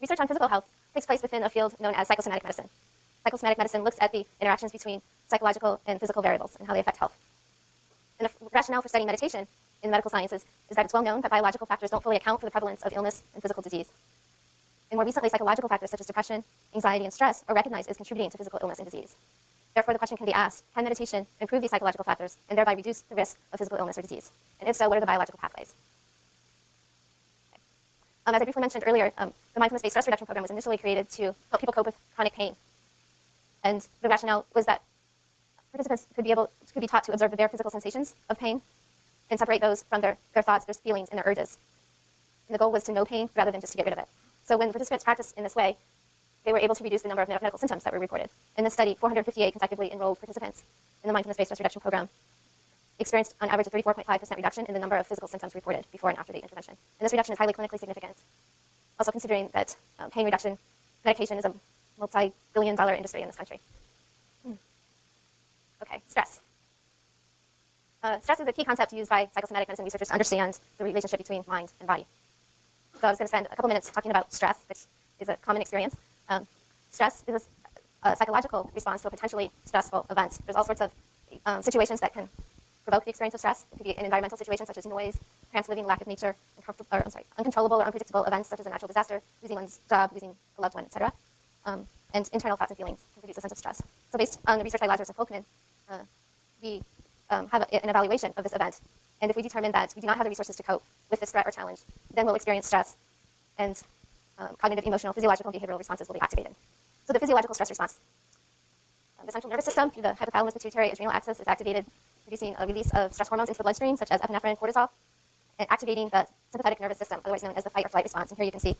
Research on physical health takes place within a field known as psychosomatic medicine. Psychosomatic medicine looks at the interactions between psychological and physical variables and how they affect health. And the rationale for studying meditation in medical sciences is that it's well known that biological factors don't fully account for the prevalence of illness and physical disease. And more recently, psychological factors such as depression, anxiety, and stress are recognized as contributing to physical illness and disease. Therefore, the question can be asked, can meditation improve these psychological factors and thereby reduce the risk of physical illness or disease? And if so, what are the biological pathways? As I briefly mentioned earlier, the mindfulness-based stress reduction program was initially created to help people cope with chronic pain. And the rationale was that participants could be taught to observe their physical sensations of pain and separate those from their thoughts, their feelings, and their urges. And the goal was to know pain rather than just to get rid of it. So when participants practiced in this way, they were able to reduce the number of medical symptoms that were reported. In this study, 458 consecutively enrolled participants in the mindfulness-based stress reduction program experienced on average a 34.5% reduction in the number of physical symptoms reported before and after the intervention. And this reduction is highly clinically significant. Also considering that pain reduction medication is a multi-billion-dollar industry in this country. Okay, stress. Stress is a key concept used by psychosomatic medicine researchers to understand the relationship between mind and body. So I was going to spend a couple minutes talking about stress, which is a common experience. Stress is a psychological response to a potentially stressful event. There's all sorts of situations that can provoke the experience of stress. It could be an environmental situation such as noise, cramped living, lack of nature, uncontrollable or unpredictable events such as a natural disaster, losing one's job, losing a loved one, etc. And internal thoughts and feelings can produce a sense of stress. So based on the research by Lazarus and Folkman, we have an evaluation of this event. And if we determine that we do not have the resources to cope with this threat or challenge, then we'll experience stress, and cognitive, emotional, physiological, and behavioral responses will be activated. So the physiological stress response. The central nervous system, through the hypothalamus pituitary adrenal axis, is activated, producing a release of stress hormones into the bloodstream, such as epinephrine and cortisol, and activating the sympathetic nervous system, otherwise known as the fight or flight response. And here you can see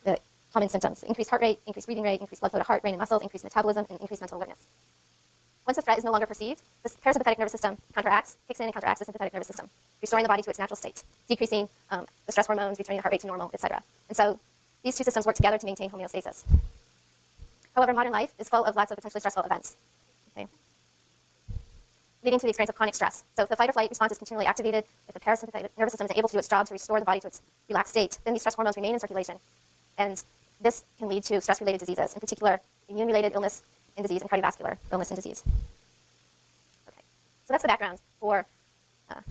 the common symptoms: increased heart rate, increased breathing rate, increased blood flow to heart, brain, and muscles, increased metabolism, and increased mental alertness. Once the threat is no longer perceived, the parasympathetic nervous system kicks in and counteracts the sympathetic nervous system, restoring the body to its natural state, decreasing the stress hormones, returning the heart rate to normal, etc. And so these two systems work together to maintain homeostasis. However, modern life is full of lots of potentially stressful events, okay, leading to the experience of chronic stress. So if the fight or flight response is continually activated, if the parasympathetic nervous system is able to do its job to restore the body to its relaxed state, then these stress hormones remain in circulation. And this can lead to stress-related diseases, in particular immune-related illness and disease and cardiovascular illness and disease. Okay, so that's the background for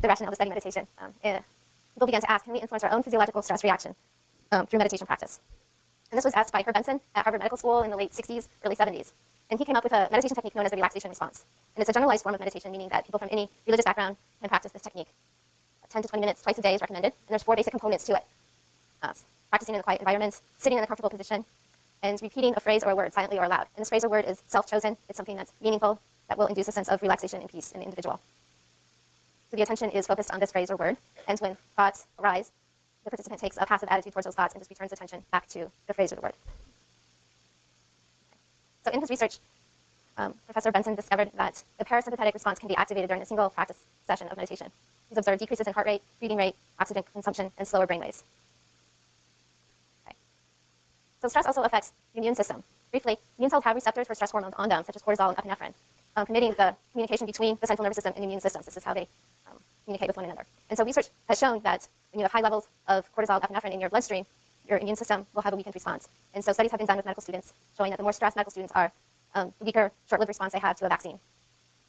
the rationale to study meditation. People began to ask, can we influence our own physiological stress reaction through meditation practice? And this was asked by Herb Benson at Harvard Medical School in the late 60s, early 70s. And he came up with a meditation technique known as the relaxation response. And it's a generalized form of meditation, meaning that people from any religious background can practice this technique. 10 to 20 minutes twice a day is recommended. And there's 4 basic components to it. Practicing in a quiet environment, sitting in a comfortable position, and repeating a phrase or a word silently or aloud. And this phrase or word is self-chosen. It's something that's meaningful, that will induce a sense of relaxation and peace in the individual. So the attention is focused on this phrase or word. And when thoughts arise, the participant takes a passive attitude towards those thoughts and just returns attention back to the phrase or the word. So in his research, Professor Benson discovered that the parasympathetic response can be activated during a single practice session of meditation. He's observed decreases in heart rate, breathing rate, oxygen consumption, and slower brain waves. Okay. So stress also affects the immune system. Briefly, immune cells have receptors for stress hormones on them, such as cortisol and epinephrine, permitting the communication between the central nervous system and immune systems. This is how they communicate with one another. And so research has shown that when you have high levels of cortisol and epinephrine in your bloodstream, your immune system will have a weakened response. And so studies have been done with medical students showing that the more stressed medical students are, the weaker, short-lived response they have to a vaccine,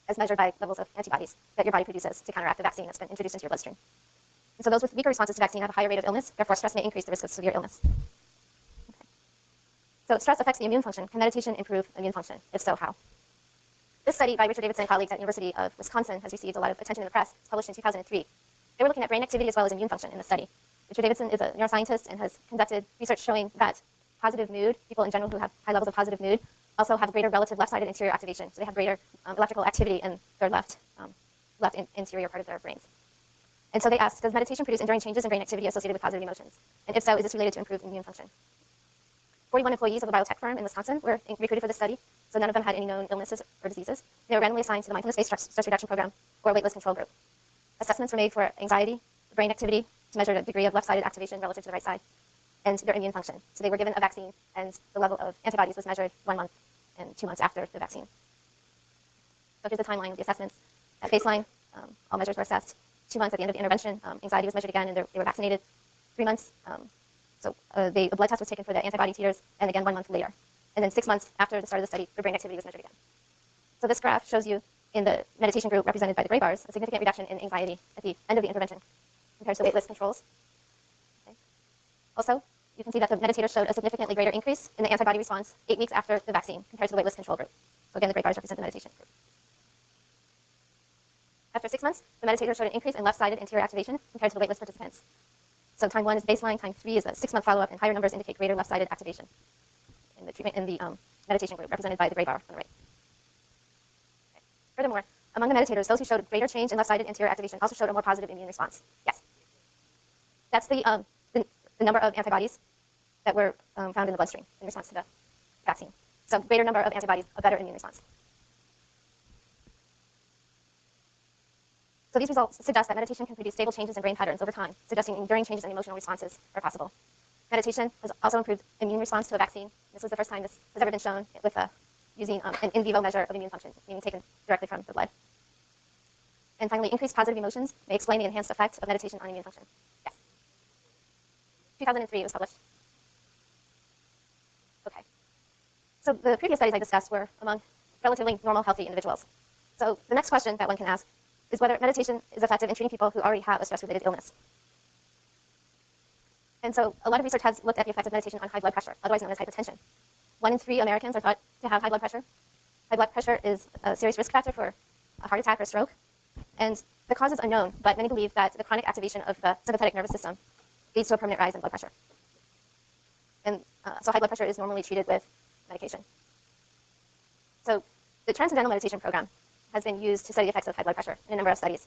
as measured by levels of antibodies that your body produces to counteract the vaccine that's been introduced into your bloodstream. And so those with weaker responses to vaccine have a higher rate of illness. Therefore, stress may increase the risk of severe illness. Okay. So stress affects the immune function. Can meditation improve immune function? If so, how? This study by Richard Davidson and colleagues at University of Wisconsin has received a lot of attention in the press. It's published in 2003. They were looking at brain activity as well as immune function in the study. Richard Davidson is a neuroscientist and has conducted research showing that positive mood, people in general who have high levels of positive mood, also have greater relative left-sided interior activation. So they have greater electrical activity in their left interior part of their brains. And so they asked, does meditation produce enduring changes in brain activity associated with positive emotions? And if so, is this related to improved immune function? 41 employees of a biotech firm in Wisconsin were recruited for this study, so none of them had any known illnesses or diseases. They were randomly assigned to the mindfulness-based stress reduction program or a waitlist control group. Assessments were made for anxiety, brain activity, to measure the degree of left-sided activation relative to the right side, and their immune function. So they were given a vaccine, and the level of antibodies was measured 1 month and 2 months after the vaccine. So here's the timeline of the assessments. At baseline, all measures were assessed. 2 months at the end of the intervention, anxiety was measured again, and they were vaccinated. 3 months, So a blood test was taken for the antibody titers, and again 1 month later. And then 6 months after the start of the study, the brain activity was measured again. So this graph shows you, in the meditation group represented by the gray bars, a significant reduction in anxiety at the end of the intervention compared to the waitlist controls. Okay. Also, you can see that the meditators showed a significantly greater increase in the antibody response 8 weeks after the vaccine compared to the waitlist control group. So again, the gray bars represent the meditation group. After 6 months, the meditators showed an increase in left-sided anterior activation compared to the waitlist participants. So time 1 is baseline, time 3 is a 6-month follow-up, and higher numbers indicate greater left-sided activation in the treatment in the meditation group, represented by the gray bar on the right. Okay. Furthermore, among the meditators, those who showed greater change in left-sided anterior activation also showed a more positive immune response. Yes. That's the number of antibodies that were found in the bloodstream in response to the vaccine. So greater number of antibodies, a better immune response. So these results suggest that meditation can produce stable changes in brain patterns over time, suggesting enduring changes in emotional responses are possible. Meditation has also improved immune response to a vaccine. This was the first time this has ever been shown with using an in vivo measure of immune function, meaning taken directly from the blood. And finally, increased positive emotions may explain the enhanced effect of meditation on immune function. Yes. 2003 it was published. Okay. So the previous studies I discussed were among relatively normal, healthy individuals. So the next question that one can ask is whether meditation is effective in treating people who already have a stress-related illness. And so a lot of research has looked at the effects of meditation on high blood pressure, otherwise known as hypertension. 1 in 3 Americans are thought to have high blood pressure. High blood pressure is a serious risk factor for a heart attack or stroke. And the cause is unknown, but many believe that the chronic activation of the sympathetic nervous system leads to a permanent rise in blood pressure. And so high blood pressure is normally treated with medication. So the Transcendental Meditation Program has been used to study the effects of high blood pressure in a number of studies.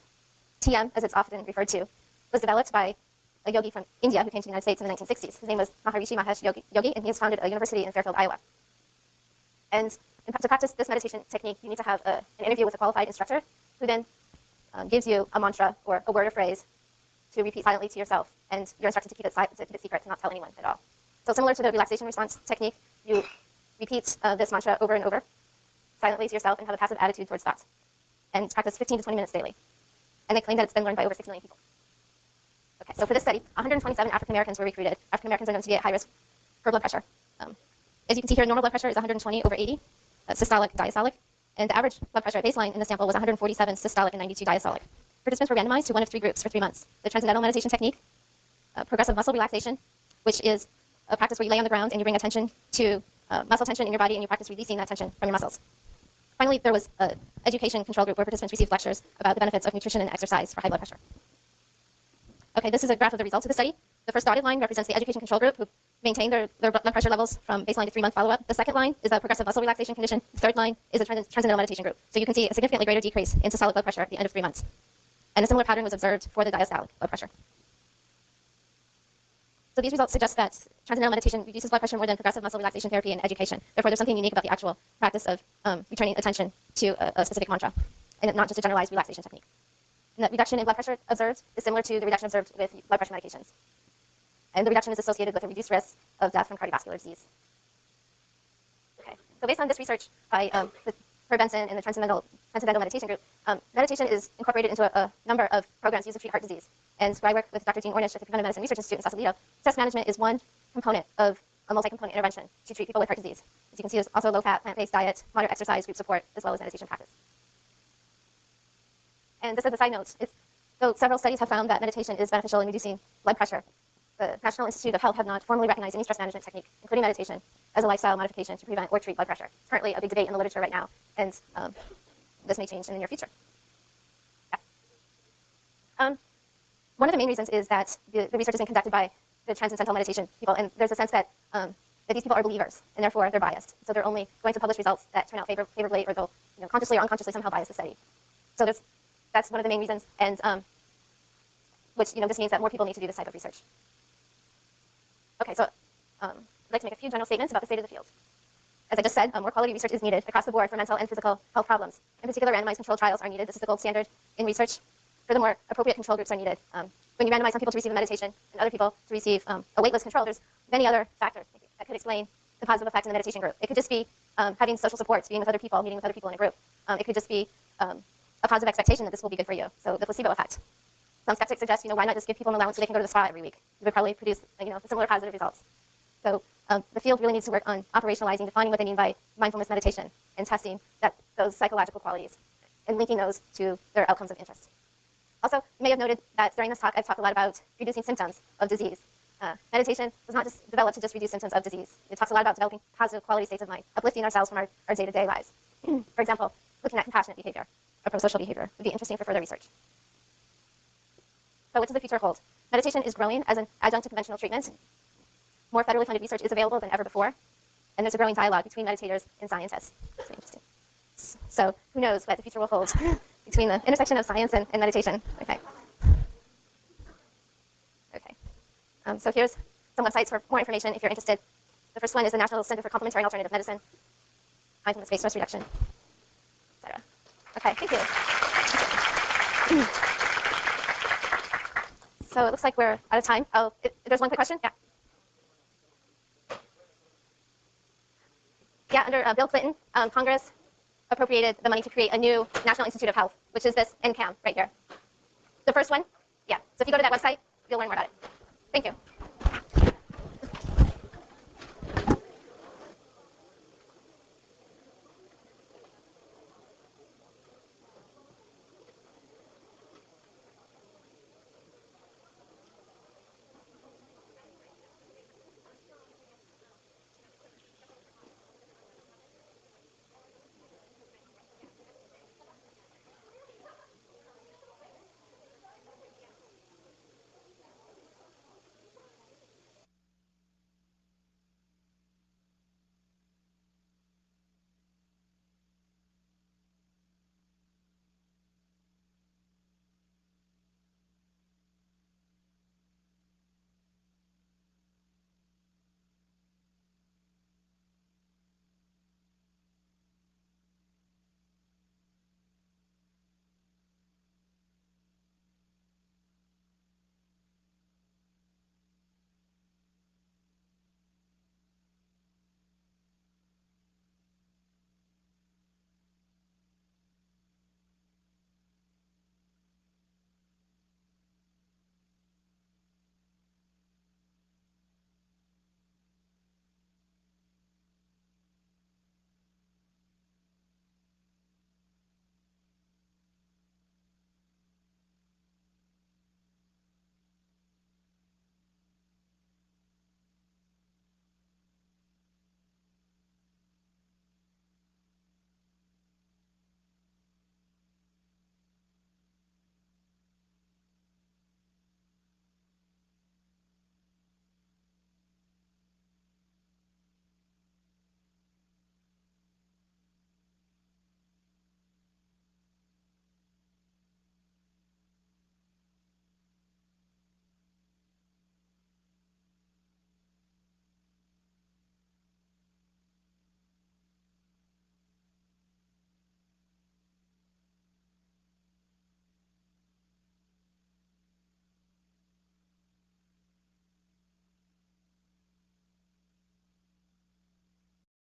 TM, as it's often referred to, was developed by a yogi from India who came to the United States in the 1960s. His name was Maharishi Mahesh Yogi, and he has founded a university in Fairfield, Iowa. And to practice this meditation technique, you need to have an interview with a qualified instructor who then gives you a mantra or a word or phrase to repeat silently to yourself, and you're instructed to keep it secret, to not tell anyone at all. So similar to the relaxation response technique, you repeat this mantra over and over silently to yourself and have a passive attitude towards thoughts, and practice 15 to 20 minutes daily. And they claim that it's been learned by over 6 million people. Okay, so for this study, 127 African Americans were recruited. African Americans are known to be at high risk for blood pressure. As you can see here, normal blood pressure is 120 over 80, systolic, diastolic, and the average blood pressure at baseline in the sample was 147 systolic and 92 diastolic. Participants were randomized to one of 3 groups for 3 months. The Transcendental Meditation Technique, progressive muscle relaxation, which is a practice where you lay on the ground and you bring attention to muscle tension in your body and you practice releasing that tension from your muscles. Finally, there was an education control group where participants received lectures about the benefits of nutrition and exercise for high blood pressure. Okay, this is a graph of the results of the study. The first dotted line represents the education control group who maintained their blood pressure levels from baseline to 3-month follow-up. The second line is the progressive muscle relaxation condition. The third line is the Transcendental Meditation group. So you can see a significantly greater decrease in systolic blood pressure at the end of 3 months. And a similar pattern was observed for the diastolic blood pressure. So these results suggest that Transcendental Meditation reduces blood pressure more than progressive muscle relaxation therapy and education. Therefore, there's something unique about the actual practice of returning attention to a specific mantra, and not just a generalized relaxation technique. And the reduction in blood pressure observed is similar to the reduction observed with blood pressure medications. And the reduction is associated with a reduced risk of death from cardiovascular disease. Okay, so based on this research by Per Benson and the Transcendental Meditation Group, meditation is incorporated into a number of programs used to treat heart disease. And where I work with Dr. Jean Ornish at the Preventive Medicine Research Institute in Sausalito, stress management is one component of a multi-component intervention to treat people with heart disease. As you can see, there's also a low-fat, plant-based diet, moderate exercise, group support, as well as meditation practice. And just as a side note, though several studies have found that meditation is beneficial in reducing blood pressure, the National Institute of Health have not formally recognized any stress management technique, including meditation, as a lifestyle modification to prevent or treat blood pressure. It's currently a big debate in the literature right now, and this may change in the near future. Yeah. One of the main reasons is that the research has been conducted by the Transcendental Meditation people, and there's a sense that these people are believers, and therefore they're biased. So they're only going to publish results that turn out favorably, or they'll consciously or unconsciously somehow bias the study. So that's one of the main reasons, and which this means that more people need to do this type of research. Okay, so I'd like to make a few general statements about the state of the field. As I just said, more quality research is needed across the board for mental and physical health problems. In particular, randomized controlled trials are needed. This is the gold standard in research. Furthermore, appropriate control groups are needed. When you randomize some people to receive a meditation and other people to receive a waitlist control, there's many other factors that could explain the positive effect in the meditation group. It could just be having social supports, being with other people, meeting with other people in a group. It could just be a positive expectation that this will be good for you, so the placebo effect. Some skeptics suggest, why not just give people an allowance so they can go to the spa every week? It would probably produce, similar positive results. So the field really needs to work on operationalizing, defining what they mean by mindfulness meditation, and testing those psychological qualities and linking those to their outcomes of interest. Also, you may have noted that during this talk, I've talked a lot about reducing symptoms of disease. Meditation does not just develop to just reduce symptoms of disease. It talks a lot about developing positive quality states of mind, uplifting ourselves from our day-to-day lives. For example, looking at compassionate behavior or pro-social behavior would be interesting for further research. So what does the future hold? Meditation is growing as an adjunct to conventional treatment. More federally funded research is available than ever before. And there's a growing dialogue between meditators and scientists. That's very interesting. So who knows what the future will hold between the intersection of science and meditation. Okay. So here's some websites for more information if you're interested. The first one is the National Center for Complementary and Alternative Medicine, mindfulness-based stress reduction, etc. Okay, thank you. So it looks like we're out of time. There's one quick question. Yeah. Yeah, under Bill Clinton, Congress appropriated the money to create a new National Institute of Health, which is this NCAM right here. The first one, yeah. So if you go to that website, you'll learn more about it. Thank you.